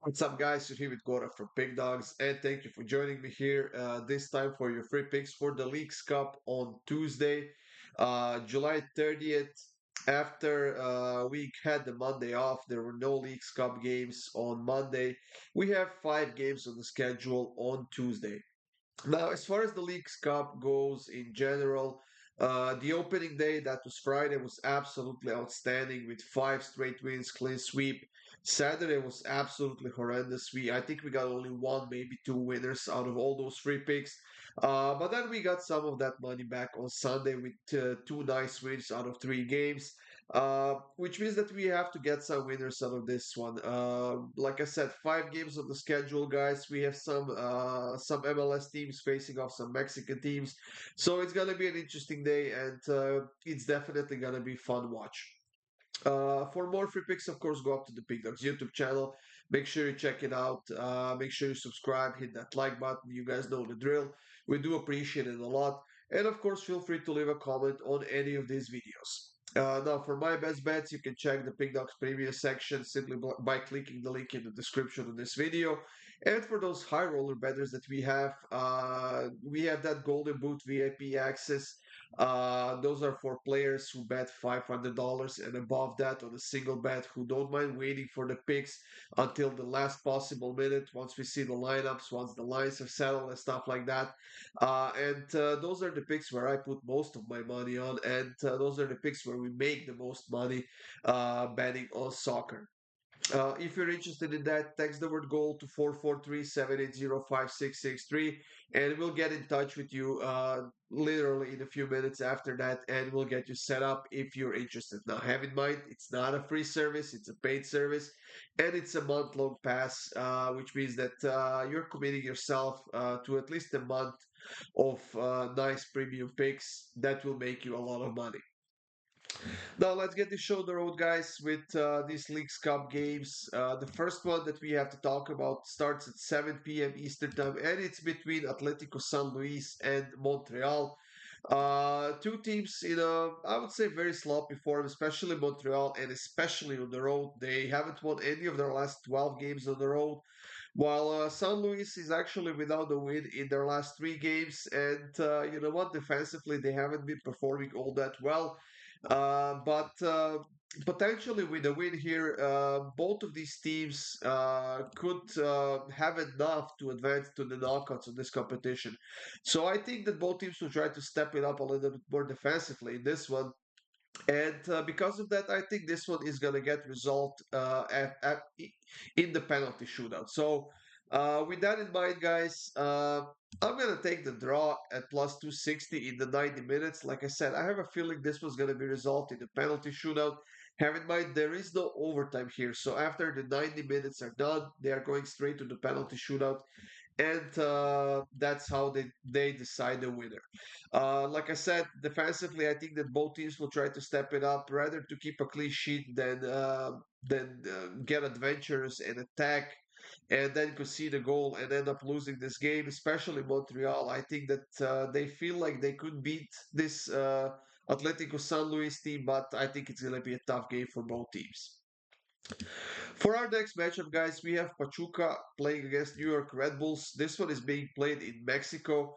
What's up, guys? You're here with Goran from Pickdawgz, and thank you for joining me here this time for your free picks for the Leagues Cup on Tuesday, July 30th. After we had the Monday off, there were no Leagues Cup games on Monday. We have 5 games on the schedule on Tuesday. Now, as far as the Leagues Cup goes in general, the opening day, that was Friday, was absolutely outstanding with 5 straight wins, clean sweep. Saturday was absolutely horrendous. I think we got only one, maybe two winners out of all those free picks. But then we got some of that money back on Sunday with two nice wins out of 3 games. Which means that we have to get some winners out of this one. Like I said, 5 games on the schedule, guys. We have some MLS teams facing off some Mexican teams, so it's gonna be an interesting day, and it's definitely gonna be fun watch. For more free picks, of course, go up to the Pick Dawgz YouTube channel. Make sure you check it out. Make sure you subscribe, hit that like button. You guys know the drill. We do appreciate it a lot. And of course, feel free to leave a comment on any of these videos. Now, for my best bets, you can check the Pick Dawgz previous section simply by clicking the link in the description of this video. And for those high roller betters that we have that Golden Boot VIP access. Those are for players who bet $500 and above that on a single bet, who don't mind waiting for the picks until the last possible minute once we see the lineups, once the lines have settled and stuff like that. And those are the picks where I put most of my money on, and those are the picks where we make the most money betting on soccer. If you're interested in that, text the word goal to 443-780-5663, and we'll get in touch with you literally in a few minutes after that, and we'll get you set up if you're interested. Now, have in mind, it's not a free service, it's a paid service, and it's a month-long pass, which means that you're committing yourself to at least a month of nice premium picks that will make you a lot of money. Now let's get the show on the road, guys, with these Leagues Cup games. The first one that we have to talk about starts at 7 p.m. Eastern Time, and it's between Atletico San Luis and Montreal. Two teams in a, I would say, very sloppy form, especially Montreal, and especially on the road. They haven't won any of their last 12 games on the road, while San Luis is actually without a win in their last 3 games. And you know what? Defensively, they haven't been performing all that well. But potentially with a win here, both of these teams could have enough to advance to the knockouts of this competition. So I think that both teams will try to step it up a little bit more defensively in this one. And because of that, I think this one is going to get resolved in the penalty shootout. So, with that in mind, guys, I'm going to take the draw at plus 260 in the 90 minutes. Like I said, I have a feeling this was going to be resolved in the penalty shootout. Have in mind, there is no overtime here. So, after the 90 minutes are done, they are going straight to the penalty shootout, and that's how they decide the winner. Like I said, defensively, I think that both teams will try to step it up, rather to keep a clean sheet than get adventurous and attack, and then concede a goal and end up losing this game. Especially Montreal, I think that they feel like they could beat this Atletico San Luis team, but I think it's going to be a tough game for both teams. For our next matchup, guys, we have Pachuca playing against New York Red Bulls. This one is being played in Mexico.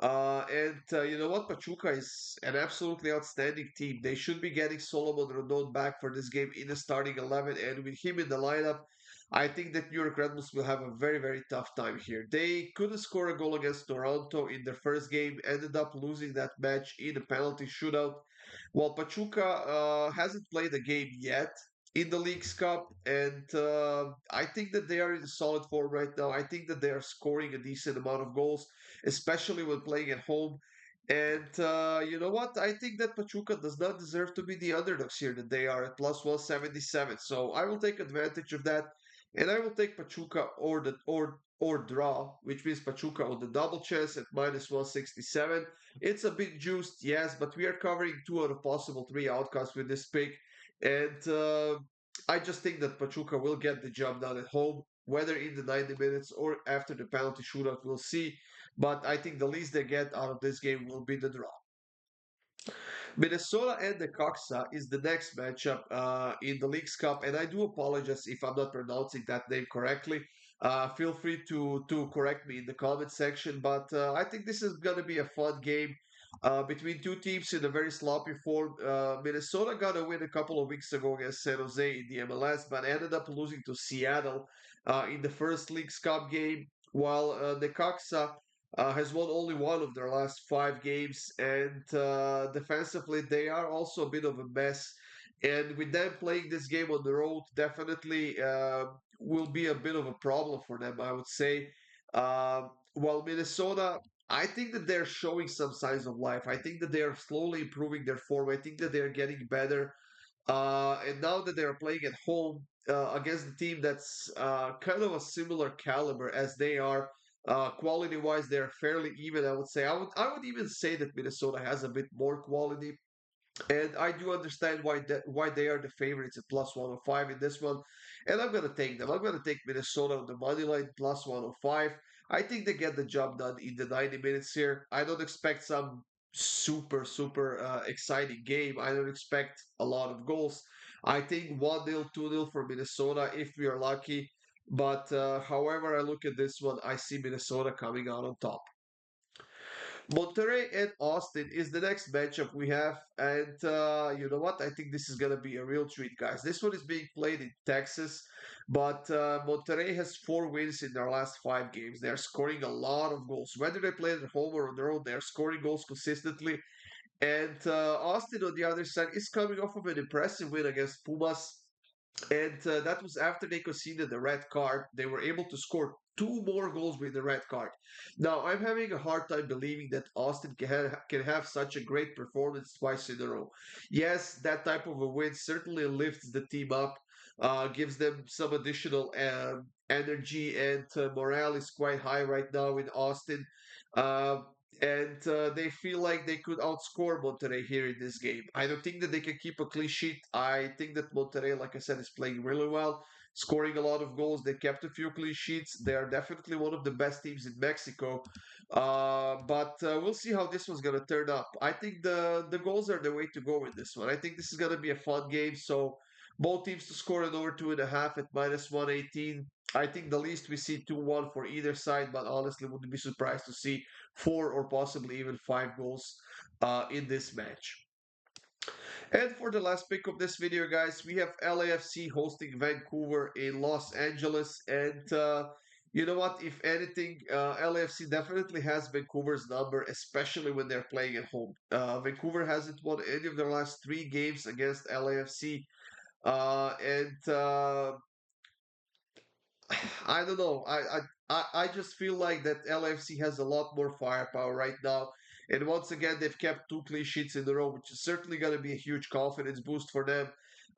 And you know what? Pachuca is an absolutely outstanding team. They should be getting Solomon Rondon back for this game in the starting 11. And with him in the lineup, I think that New York Red Bulls will have a very, very tough time here. They couldn't score a goal against Toronto in their first game, ended up losing that match in a penalty shootout. While Pachuca hasn't played a game yet in the League's Cup, and I think that they are in solid form right now. I think that they are scoring a decent amount of goals, especially when playing at home. And you know what? I think that Pachuca does not deserve to be the underdogs here, that they are at plus 177. So I will take advantage of that, and I will take Pachuca or draw, which means Pachuca on the double chance at minus 167. It's a bit juiced, yes, but we are covering two out of possible three outcomes with this pick. And I just think that Pachuca will get the job done at home, whether in the 90 minutes or after the penalty shootout, we'll see. But I think the least they get out of this game will be the draw. Minnesota and the Coxa is the next matchup in the League's Cup, and I do apologize if I'm not pronouncing that name correctly. Feel free to correct me in the comment section, but I think this is going to be a fun game between two teams in a very sloppy form. Minnesota got a win a couple of weeks ago against San Jose in the MLS, but ended up losing to Seattle in the first League's Cup game, while the Coxa has won only one of their last 5 games, and defensively they are also a bit of a mess. And with them playing this game on the road, definitely will be a bit of a problem for them, I would say. While Minnesota, I think that they're showing some signs of life. I think that they are slowly improving their form. I think that they're getting better. And now that they're playing at home against a team that's kind of a similar caliber as they are, quality-wise, they're fairly even. I would say. I would even say that Minnesota has a bit more quality, and I do understand why they are the favorites at plus 105 in this one. And I'm gonna take them. I'm gonna take Minnesota on the money line plus 105. I think they get the job done in the 90 minutes here. I don't expect some super exciting game. I don't expect a lot of goals. I think 1-0, 2-0 for Minnesota if we are lucky. But however I look at this one, I see Minnesota coming out on top. Monterrey and Austin is the next matchup we have. And you know what? I think this is going to be a real treat, guys. This one is being played in Texas, but Monterrey has 4 wins in their last 5 games. They're scoring a lot of goals. Whether they play at home or on the road, they're scoring goals consistently. And Austin, on the other side, is coming off of an impressive win against Pumas. And that was after they conceded the red card. They were able to score 2 more goals with the red card. Now, I'm having a hard time believing that Austin can have such a great performance twice in a row. Yes, that type of a win certainly lifts the team up, gives them some additional energy, and morale is quite high right now in Austin. Uh, and they feel like they could outscore Monterrey here in this game. I don't think that they can keep a clean sheet. I think that Monterrey, like I said, is playing really well, scoring a lot of goals. They kept a few clean sheets. They are definitely one of the best teams in Mexico. But we'll see how this one's going to turn up. I think the goals are the way to go in this one. I think this is going to be a fun game. So both teams to score an over 2.5 at minus 118. I think the least we see 2-1 for either side, but honestly wouldn't be surprised to see 4 or possibly even 5 goals in this match. And for the last pick of this video, guys, we have LAFC hosting Vancouver in Los Angeles. And you know what? If anything, LAFC definitely has Vancouver's number, especially when they're playing at home. Vancouver hasn't won any of their last 3 games against LAFC. And I don't know. I just feel like that LFC has a lot more firepower right now. And once again, they've kept 2 clean sheets in a row, which is certainly going to be a huge confidence boost for them.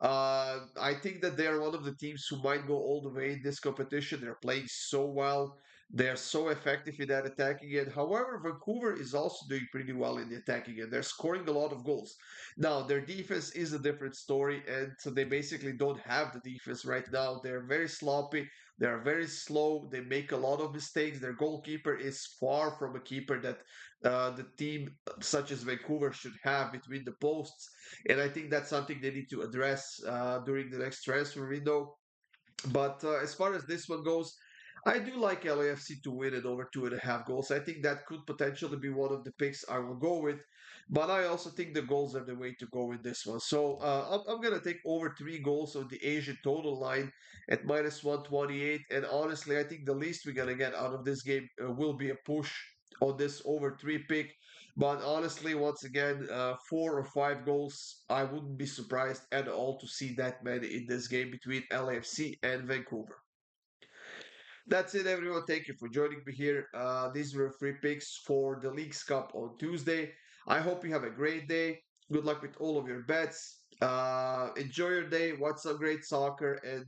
I think that they are one of the teams who might go all the way in this competition. They're playing so well. They're so effective in that attacking end. However, Vancouver is also doing pretty well in the attacking end. They're scoring a lot of goals. Now, their defense is a different story, and so they basically don't have the defense right now. They're very sloppy. They are very slow. They make a lot of mistakes. Their goalkeeper is far from a keeper that the team such as Vancouver should have between the posts. And I think that's something they need to address during the next transfer window. But as far as this one goes, I do like LAFC to win it over 2.5 goals. I think that could potentially be one of the picks I will go with. But I also think the goals are the way to go with this one. So I'm going to take over 3 goals on the Asian total line at minus 128. And honestly, I think the least we're going to get out of this game will be a push on this over 3 pick. But honestly, once again, 4 or 5 goals, I wouldn't be surprised at all to see that many in this game between LAFC and Vancouver. That's it, everyone. Thank you for joining me here. These were 3 picks for the League's Cup on Tuesday. I hope you have a great day. Good luck with all of your bets. Enjoy your day. Watch some great soccer, and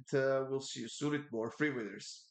we'll see you soon with more free winners.